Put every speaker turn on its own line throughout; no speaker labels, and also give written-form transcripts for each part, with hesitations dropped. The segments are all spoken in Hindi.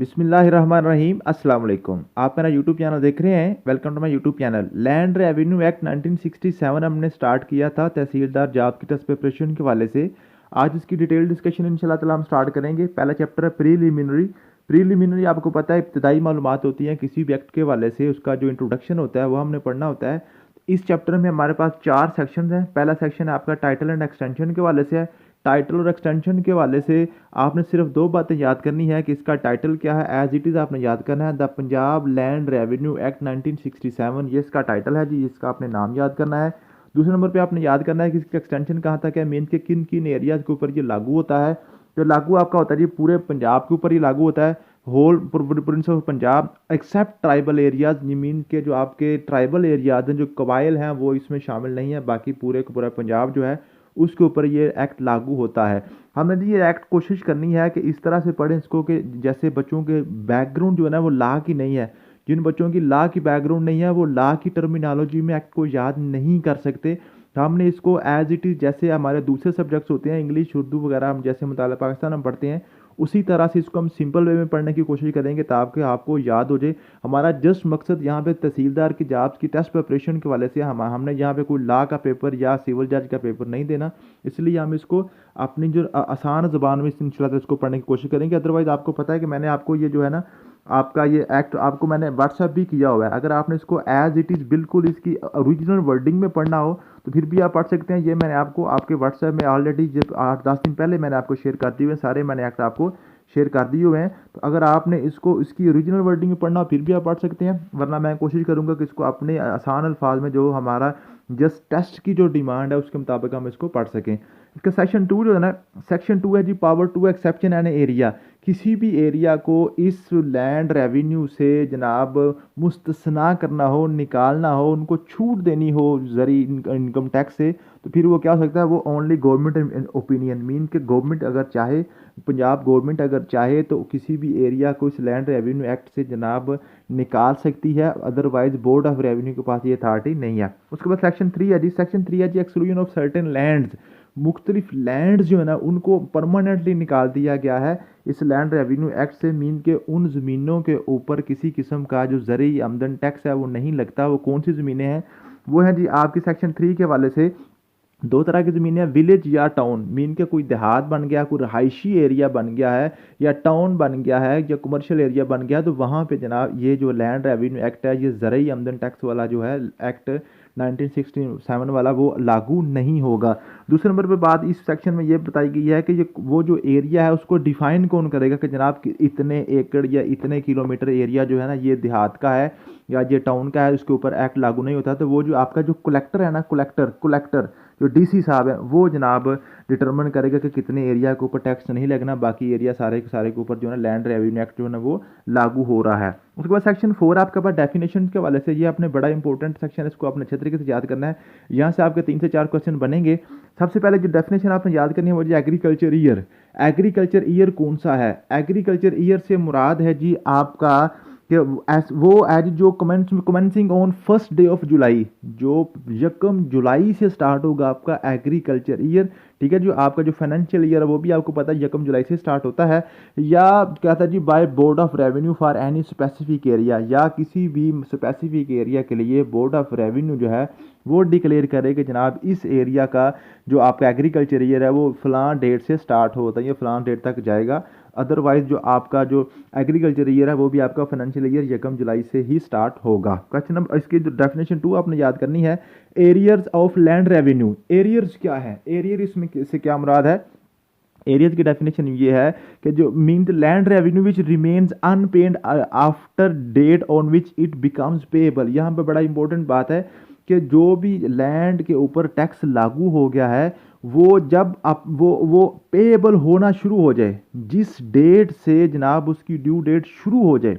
बिस्मिल्लाहिर्रहमानिर्रहीम अस्सलाम वालेकुम। आप मेरा यूट्यूब चैनल देख रहे हैं। Welcome to my YouTube channel. Land revenue act 1967 हमने स्टार्ट किया था तहसीलदार जॉब की टेस्ट प्रिपरेशन के वाले से। आज इसकी डिटेल डिस्कशन इंशाल्लाह ताला हम स्टार्ट करेंगे। पहला चैप्टर है प्रीलिमिनरी। प्रीलिमिनरी आपको पता है इब्तदाई मालूमात होती हैं किसी भी एक्ट के वाले से, उसका जो इंट्रोडक्शन होता है वो हमने पढ़ना होता है। इस चैप्टर में हमारे पास 4 सेक्शन हैं। पहला सेक्शन है आपका टाइटल एंड एक्सटेंशन के वाले से है। टाइटल और एक्सटेंशन के वाले से आपने सिर्फ 2 बातें याद करनी है कि इसका टाइटल क्या है, एज इट इज़ आपने याद करना है the Punjab land revenue act 1967, ये इसका टाइटल है जी, इसका आपने नाम याद करना है। दूसरे नंबर पे आपने याद करना है कि इसका एक्सटेंशन कहाँ तक है, मेन के किन किन एरियाज़ के ऊपर ये लागू होता है। जो लागू आपका होता है जी पूरे पंजाब के ऊपर ही लागू होता है, whole province of Punjab except tribal areas. Mean के जो आपके ट्राइबल एरियाज हैं, जो कबाइल हैं, वो इसमें शामिल नहीं है। बाकी पूरे का पूरा पंजाब जो है उसके ऊपर ये एक्ट लागू होता है। हमने ये एक्ट कोशिश करनी है कि इस तरह से पढ़ें इसको कि जैसे बच्चों के बैकग्राउंड जो है ना वो लॉ की नहीं है। जिन बच्चों की लॉ की बैकग्राउंड नहीं है वो लॉ की टर्मिनोलॉजी में एक्ट को याद नहीं कर सकते। तो हमने इसको एज इट इज़, जैसे हमारे दूसरे सब्जेक्ट्स होते हैं इंग्लिश उर्दू वगैरह, हम जैसे मुताला पाकिस्तान हम पढ़ते हैं उसी तरह से इसको हम सिंपल वे में पढ़ने की कोशिश करेंगे ताकि आपको याद हो जाए। हमारा जस्ट मकसद यहाँ पे तहसीलदार की जॉब्स की टेस्ट प्रिपरेशन के वाले से हमने यहाँ पे कोई लॉ का पेपर या सिविल जज का पेपर नहीं देना, इसलिए हम इसको अपनी जो आसान ज़बान में इंशाल्लाह इसको पढ़ने की कोशिश करेंगे। अदरवाइज़ आपको पता है कि मैंने आपको ये जो है ना आपका ये एक्ट आपको मैंने व्हाट्सएप भी किया हुआ है। अगर आपने इसको एज इट इज़ बिल्कुल इसकी ओरिजिनल वर्डिंग में पढ़ना हो तो फिर भी आप पढ़ सकते हैं। ये मैंने आपको आपके व्हाट्सएप में ऑलरेडी जब 8-10 दिन पहले मैंने आपको शेयर कर दिए हुए हैं, सारे मैंने एक्ट आपको शेयर कर दिए हुए हैं। तो अगर आपने इसको इसकी ओरिजिनल वर्डिंग में पढ़ना हो फिर भी आप पढ़ सकते हैं, वरना मैं कोशिश करूँगा कि इसको अपने आसान अल्फाज में जो हमारा जस्ट टेस्ट की जो डिमांड है उसके मुताबिक हम इसको पढ़ सकें। इसका सेक्शन 2 जो है ना, सेक्शन 2 है जी power to exception an area. किसी भी एरिया को इस लैंड रेवेन्यू से जनाब मुस्तस्ना करना हो, निकालना हो, उनको छूट देनी हो ज़री इनकम टैक्स से, तो फिर वो क्या हो सकता है, वो ओनली गवर्नमेंट ओपिनियन मीन के गवर्नमेंट अगर चाहे, पंजाब गवर्नमेंट अगर चाहे तो किसी भी एरिया को इस लैंड रेवेन्यू एक्ट से जनाब निकाल सकती है। अदरवाइज बोर्ड ऑफ रेवेन्यू के पास ये अथॉरिटी नहीं है। उसके बाद सेक्शन 3 है जी, सेक्शन 3 है जी एक्सक्लूजन ऑफ सर्टेन लैंड्स। मुख्तलिफ लैंड्स जो है ना उनको परमानेंटली निकाल दिया गया है इस लैंड रेवेन्यू एक्ट से। मीन के उन ज़मीनों के ऊपर किसी किस्म का जो ज़रूरी आमदन टैक्स है वो नहीं लगता। वो कौन सी ज़मीनें हैं, वो हैं जी आपकी सेक्शन 3 के हवाले से 2 तरह की ज़मीनें, विलेज या टाउन। मीन के कोई देहात बन गया, कोई रहायशी एरिया बन गया है, या टाउन बन गया है, या कमर्शियल एरिया बन गया, तो वहाँ पे जनाब ये जो लैंड रेवेन्यू एक्ट है, ये ज़रूरी आमदन टैक्स वाला जो है एक्ट 1967 वाला वो लागू नहीं होगा। दूसरे नंबर पे बात इस सेक्शन में ये बताई गई है कि ये वो जो एरिया है उसको डिफ़ाइन कौन करेगा कि जनाब इतने एकड़ या इतने किलोमीटर एरिया जो है ना ये देहात का है या ये टाउन का है, उसके ऊपर एक्ट लागू नहीं होता। तो वो जो आपका जो कलेक्टर है ना, कलेक्टर जो डीसी साहब है वो जनाब डिटरमिन करेगा कि कितने एरिया के ऊपर टैक्स नहीं लगना, बाकी एरिया सारे के सारे के ऊपर जो है ना लैंड रेवेन्यू एक्ट जो है ना वो लागू हो रहा है। उसके बाद सेक्शन 4 आपके पास डेफिनेशन के वाले से, ये आपने बड़ा इंपॉर्टेंट सेक्शन है, इसको आपने अच्छे तरीके से याद करना है। यहाँ से आपके 3 से 4 क्वेश्चन बनेंगे। सबसे पहले जो डेफिनेशन आपने याद करनी है वो जी एग्रीकल्चर ईयर। एग्रीकल्चर ईयर कौन सा है? एग्रीकल्चर ईयर से मुराद है जी आपका कि वो एज जो commencing on first day of July, जो 1 जुलाई से स्टार्ट होगा आपका एग्रीकल्चर ईयर। ठीक है, जो आपका जो फाइनेंशियल ईयर है वो भी आपको पता है 1 जुलाई से स्टार्ट होता है। या क्या था जी, by board of revenue for any specific area, या किसी भी स्पेसिफिक एरिया के लिए बोर्ड ऑफ रेवेन्यू जो है वो डिक्लेयर करे कि जनाब इस एरिया का जो आपका एग्रीकल्चर ईयर है वो फलां डेट से स्टार्ट होता है, ये फलां डेट तक जाएगा। अदरवाइज जो आपका जो एग्रीकल्चर ईयर है वो भी आपका फाइनेंशियल ईयर 1 जुलाई से ही स्टार्ट होगा। क्वेश्चन नंबर इसकी जो डेफिनेशन 2 आपने याद करनी है, arrears of land revenue. Arrears क्या है? एरियर इसमें से क्या मुराद है? एरियर्स की डेफिनेशन ये है कि जो mean land revenue which remains unpaid after date on which it becomes payable. यहाँ पे बड़ा इंपॉर्टेंट बात है कि जो भी लैंड के ऊपर टैक्स लागू हो गया है वो जब आप वो पेएबल होना शुरू हो जाए, जिस डेट से जनाब उसकी ड्यू डेट शुरू हो जाए।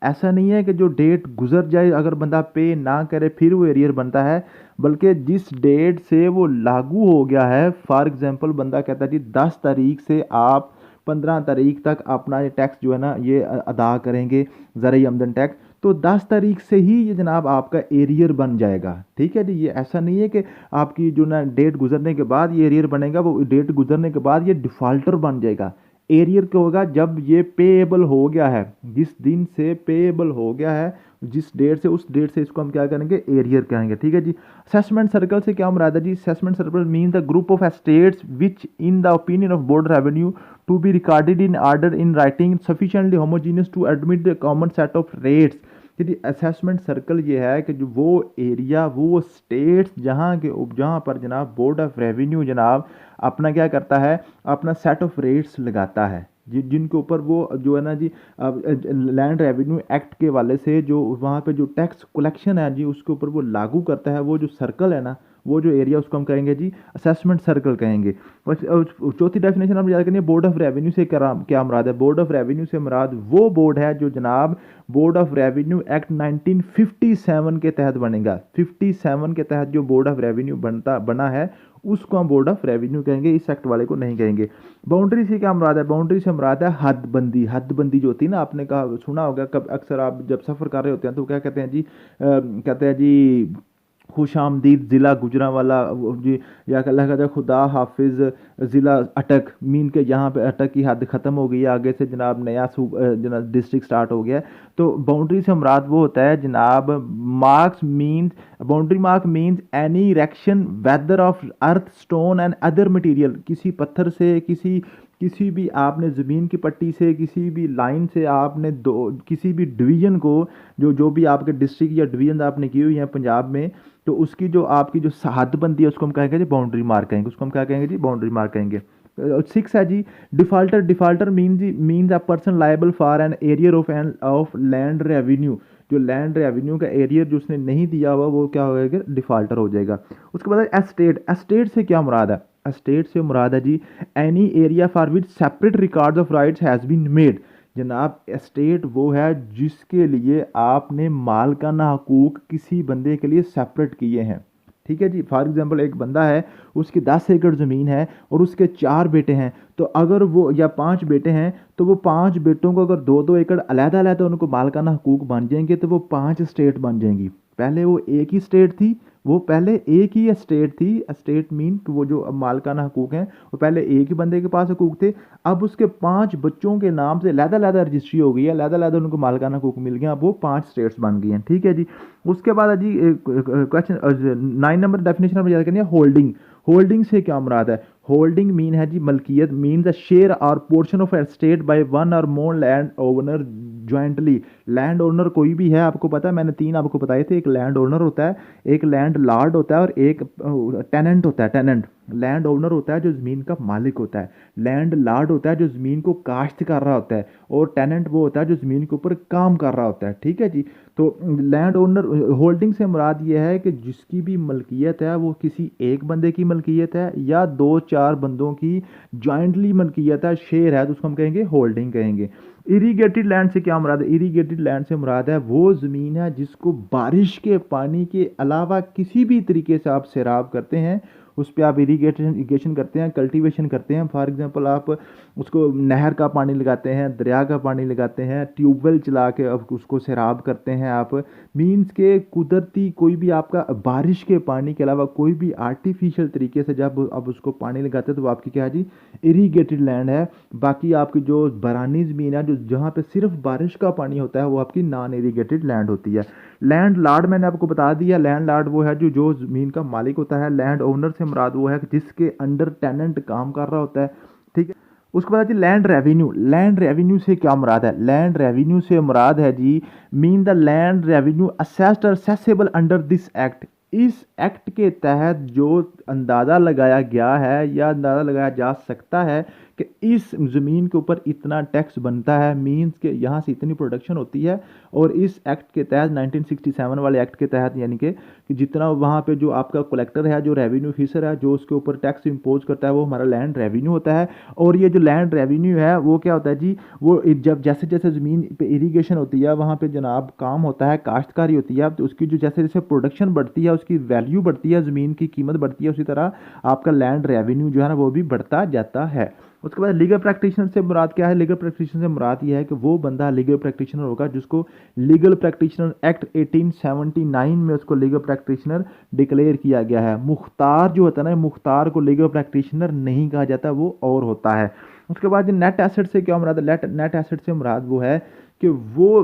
ऐसा नहीं है कि जो डेट गुजर जाए अगर बंदा पे ना करे फिर वो एरियर बनता है, बल्कि जिस डेट से वो लागू हो गया है, फॉर एग्जांपल बंदा कहता है जी 10 तारीख से आप 15 तारीख तक अपना ये टैक्स जो है ना ये अदा करेंगे ज़रूरी आमदन टैक्स, तो 10 तारीख से ही ये जनाब आपका एरियर बन जाएगा। ठीक है जी, ये ऐसा नहीं है कि आपकी जो ना डेट गुजरने के बाद ये एरियर बनेगा, वो डेट गुजरने के बाद ये डिफ़ॉल्टर बन जाएगा। एरियर क्या होगा, जब ये पेएबल हो गया है, जिस दिन से पेएबल हो गया है, जिस डेट से, उस डेट से इसको हम क्या करेंगे, एरियर कहेंगे। ठीक है जी। असेसमेंट सर्कल से क्या मुराद है जी, assessment circle mean the group of estates which in the opinion of board revenue to be recorded in order in writing sufficiently homogeneous to admit the common set of rates. यदि असेसमेंट सर्कल ये है कि जो वो एरिया, वो स्टेट्स जहाँ पर जनाब बोर्ड ऑफ रेवेन्यू जनाब अपना क्या करता है, अपना सेट ऑफ रेट्स लगाता है, जिनके ऊपर वो जो है ना जी लैंड रेवेन्यू एक्ट के वाले से जो वहाँ पे जो टैक्स कलेक्शन है जी उसके ऊपर वो लागू करता है, वो जो सर्कल है ना, वो जो एरिया, उसको हम कहेंगे जी असेसमेंट सर्कल कहेंगे। चौथी डेफिनेशन हम याद करेंगे, बोर्ड ऑफ रेवेन्यू से क्या मुराद है। बोर्ड ऑफ रेवेन्यू से मुराद वो बोर्ड है जो जनाब बोर्ड ऑफ रेवेन्यू एक्ट 1957 के तहत बनेगा। 57 के तहत जो बोर्ड ऑफ रेवेन्यू बना है उसको हम बोर्ड ऑफ रेवेन्यू कहेंगे, इस एक्ट वाले को नहीं कहेंगे। बाउंड्री से क्या मुराद है, बाउंड्री से मुराद है हदबंदी। हदबंदी जो होती है ना, आपने कहा सुना होगा, कब अक्सर आप जब सफ़र कर रहे होते हैं तो क्या कहते हैं जी, कहते हैं जी खुशामदीद ज़िला गुजरांवाला जी, या अल्लाह का खुदा हाफिज़ ज़िला अटक, मीन के यहाँ पे अटक की हद ख़त्म हो गई है, आगे से जनाब नया जनाब डिस्ट्रिक्ट स्टार्ट हो गया है। तो बाउंड्री से मुराद वो होता है जनाब, marks means, boundary mark means any erection whether of earth stone and other material, किसी पत्थर से, किसी भी आपने ज़मीन की पट्टी से, किसी भी लाइन से आपने किसी भी डिवीज़न को, जो भी आपके डिस्ट्रिक्ट या डिवीज़न आपने की हुई है पंजाब में, तो उसकी जो आपकी जो हदबंदी है उसको हम क्या कहेंगे, बाउंड्री मार्क कहेंगे, उसको हम क्या कहेंगे जी, बाउंड्री मार्क कहेंगे। 6 है जी defaulter. Defaulter means a person liable for an arrear of land revenue. जो लैंड रेवेन्यू का एरियर जो उसने नहीं दिया हुआ वो क्या होगा, डिफाल्टर हो जाएगा। उसके बाद एस्टेट। एस्टेट से क्या मुराद है, एस्टेट से मुराद है जी any area for which separate records of rights has been made. जनाब एस्टेट वो है जिसके लिए आपने मालकाना हकूक किसी बंदे के लिए सेपरेट किए हैं। ठीक है जी। फॉर एग्जांपल एक बंदा है, उसकी 10 एकड़ ज़मीन है और उसके 4 बेटे हैं, तो अगर वो, या 5 बेटे हैं, तो वो 5 बेटों को अगर 2-2 एकड़ अलहदा अलहदा उनको मालकाना हकूक बन जाएंगे तो वो 5 स्टेट बन जाएंगी। पहले वो एक ही स्टेट थी, वो पहले एक ही स्टेट थी। स्टेट मीन वो जो अब मालकाना हकूक हैं वो पहले एक ही बंदे के पास हकूक थे, अब उसके 5 बच्चों के नाम से लहदा रजिस्ट्री हो गई है, लहदा उनको मालकाना हकूक मिल गया, अब वो 5 स्टेट्स बन गई हैं। ठीक है जी। उसके बाद जी क्वेश्चन 9 नंबर डेफिनेशन हम याद करेंगे, होल्डिंग। होल्डिंग से क्या मुराद है, होल्डिंग मीन है जी मलकियत, mean the share or portion of estate by one or more land owner jointly. Land owner कोई भी है, आपको पता है, मैंने 3 आपको बताए थे, एक लैंड ओनर होता है, एक लैंड लॉर्ड होता है और एक टेनेंट होता है। टेनेंट लैंड ओनर होता है जो ज़मीन का मालिक होता है, लैंड लॉर्ड होता है जो ज़मीन को काश्त कर रहा होता है, और टेनेंट वो होता है जो ज़मीन के ऊपर काम कर रहा होता है। ठीक है जी। तो लैंड ओनर होल्डिंग से मुराद ये है कि जिसकी भी मलकियत है वो किसी एक बंदे की मलकियत है या 2-4 बंदों की जॉइंटली मलकियत है, शेयर है, तो उसको हम कहेंगे होल्डिंग कहेंगे। इरीगेटेड लैंड से क्या मुराद है, इरीगेटेड लैंड से मुराद है वो ज़मीन है जिसको बारिश के पानी के अलावा किसी भी तरीके से आप सैराब करते हैं, उस पर आप इरीगेशन करते हैं, कल्टीवेशन करते हैं। फॉर एग्जांपल आप उसको नहर का पानी लगाते हैं, दरिया का पानी लगाते हैं, ट्यूबवेल चला के अब उसको सैराब करते हैं आप, मीन्स के कुदरती कोई भी आपका बारिश के पानी के अलावा कोई भी आर्टिफिशियल तरीके से जब आप उसको पानी लगाते हैं तो वो आपकी क्या है जी, इरीगेटेड लैंड है। बाकी आपकी जो बरानी ज़मीन है, जो जहाँ पे सिर्फ बारिश का पानी होता है, वो आपकी नॉन इरीगेटेड लैंड होती है। लैंड लॉर्ड मैंने आपको बता दिया, लैंड लॉर्ड वो है जो ज़मीन का मालिक होता है। लैंड ओनर से मुराद वो है जिसके अंडर टेनेंट काम कर रहा होता है। ठीक है। उसके बाद जी लैंड रेवेन्यू। लैंड रेवेन्यू से क्या मुराद है, लैंड रेवेन्यू से मुराद है जी mean the land revenue assessed or assessable under this act. इस एक्ट के तहत जो अंदाज़ा लगाया गया है या अंदाज़ा लगाया जा सकता है कि इस ज़मीन के ऊपर इतना टैक्स बनता है, मींस के यहाँ से इतनी प्रोडक्शन होती है, और इस एक्ट के तहत 1967 वाले एक्ट के तहत यानी कि जितना वहाँ पे जो आपका कलेक्टर है, जो रेवेन्यू ऑफिसर है, जो उसके ऊपर टैक्स इम्पोज करता है, वो हमारा लैंड रेवेन्यू होता है। और ये जो लैंड रेवेन्यू है वो क्या होता है जी, वो जब जैसे जैसे ज़मीन पे इरीगेशन होती है, वहाँ पे जनाब काम होता है, काश्तकारी होती है, तो उसकी जो जैसे जैसे प्रोडक्शन बढ़ती है, उसकी वैल्यू बढ़ती है, ज़मीन की कीमत बढ़ती है, उसी तरह आपका लैंड रेवेन्यू जो है ना वो भी बढ़ता जाता है। उसके बाद लीगल प्रैक्टिशनर से मुराद क्या है, लीगल प्रैक्टिशनर से मुराद ये है कि वो बंदा लीगल प्रैक्टिशनर होगा जिसको लीगल प्रैक्टिशनर एक्ट 1879 में उसको लीगल प्रैक्टिशनर डिक्लेयर किया गया है। मुख्तार जो होता है ना, मुख्तार को लीगल प्रैक्टिशनर नहीं कहा जाता, वो और होता है। उसके बाद नेट एसेट से क्या मुराद है? नेट एसेट से मुराद वो है कि वो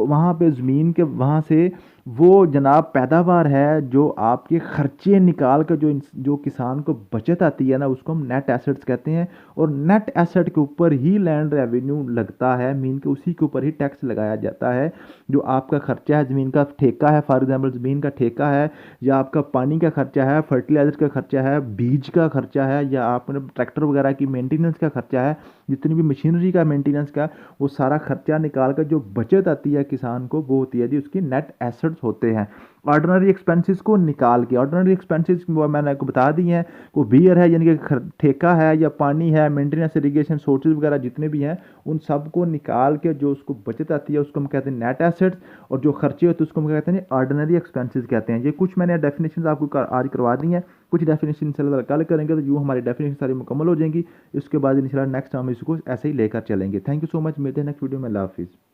वहाँ पे ज़मीन के वहाँ से वो जनाब पैदावार है जो आपके खर्चे निकाल कर जो किसान को बचत आती है ना, उसको हम नेट एसेट्स कहते हैं। और नेट एसेट के ऊपर ही लैंड रेवेन्यू लगता है, मीन के उसी के ऊपर ही टैक्स लगाया जाता है। जो आपका खर्चा है, ज़मीन का ठेका है, फॉर एग्जांपल ज़मीन का ठेका है, या आपका पानी का खर्चा है, फर्टिलाइज़र का खर्चा है, बीज का खर्चा है, या आपने ट्रैक्टर वगैरह की मेंटेनेंस का खर्चा है, जितनी भी मशीनरी का मेंटेनेंस का, वो सारा खर्चा निकाल कर जो बचत आती है किसान को, वो होती है जी उसकी नेट एसेट्स होते हैं। ऑर्डिनरी एक्सपेंसेस को निकाल के, ऑर्डिनरी एक्सपेंसेस वो मैंने आपको बता दी हैं, वो बियर है यानी कि ठेका है, या पानी है, मेंटेनेंस, इरिगेशन सोर्सेज वगैरह जितने भी हैं, उन सब को निकाल के जो उसको बचत आती है उसको हम कहते हैं नेट एसेट्स। और जो खर्चे होते हैं उसको हम कहते हैं ऑर्डिनरी एक्सपेंसेस कहते हैं। ये कुछ मैंने डेफिनेशन आपको आज करवा दी हैं, कुछ डेफिनेशन इंशाल्लाह कल करेंगे, तो यूँ हमारी डेफिनेशन सारी मुकम्मल हो जाएंगी। इसके बाद इंशाल्लाह नेक्स्ट हम इसको ऐसे ही लेकर चलेंगे। थैंक यू सो मच, मिलते हैं नेक्स्ट वीडियो में। अल्लाह हाफिज़।